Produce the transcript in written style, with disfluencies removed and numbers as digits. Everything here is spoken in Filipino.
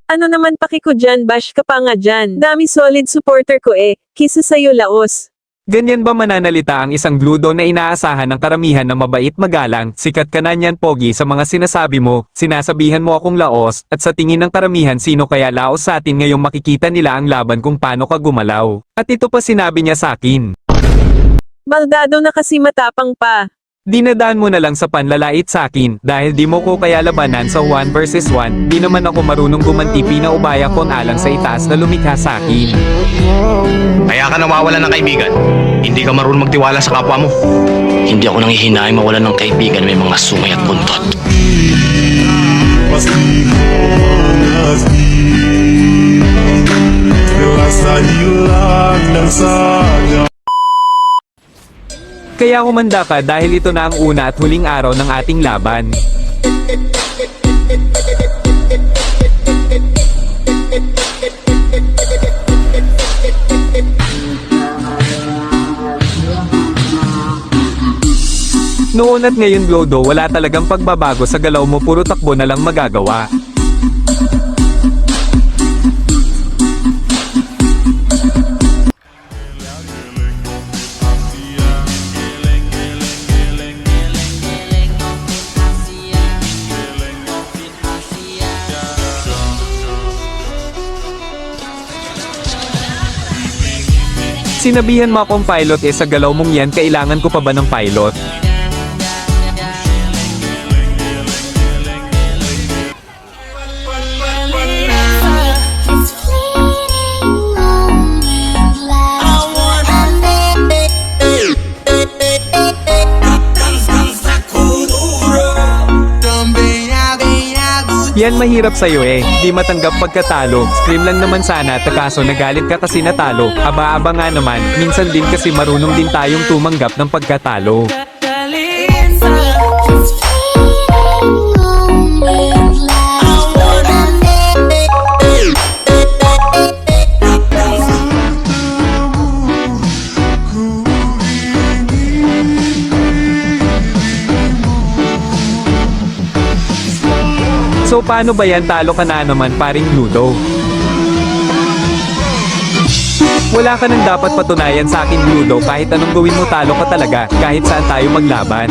Ano naman paki ko dyan, bash ka pa nga dyan. Dami solid supporter ko kisa sa'yo laos. Ganyan ba mananalita ang isang gludo na inaasahan ng karamihan na mabait magalang, sikat ka na niyan pogi sa mga sinasabi mo, sinasabihan mo akong laos, at sa tingin ng karamihan sino kaya laos sa atin ngayong makikita nila ang laban kung paano ka gumalaw. At ito pa sinabi niya sa akin. Maldado na kasi matapang pa. Dinadaan mo na lang sa panlalait sa akin, dahil di mo ko kaya labanan sa 1 versus 1, di naman ako marunong gumanti pinaubaya kon alang sa itaas na lumikha sa akin. Kaya ka nawawalan ng kaibigan. Hindi ka marunong magtiwala sa kapwa mo. Hindi ako nanghihinaing mawalan ng kaibigan may mga sungay at buntot. Kaya humanda ka dahil ito na ang una at huling araw ng ating laban. Noon at ngayon Glodo, wala talagang pagbabago sa galaw mo, puro takbo na lang magagawa. Sinabihan mo akong pilot sa galaw mong yan, kailangan ko pa ba ng pilot? Yan mahirap sa'yo di matanggap pagkatalo, scream lang naman sana kaso nagalit ka kasi natalo, aba-aba nga naman, minsan din kasi marunong din tayong tumanggap ng pagkatalo. So paano ba yan, talo ka na naman paring Gludo? Wala ka nang dapat patunayan sa akin Gludo, kahit anong gawin mo talo ka talaga, kahit saan tayo maglaban.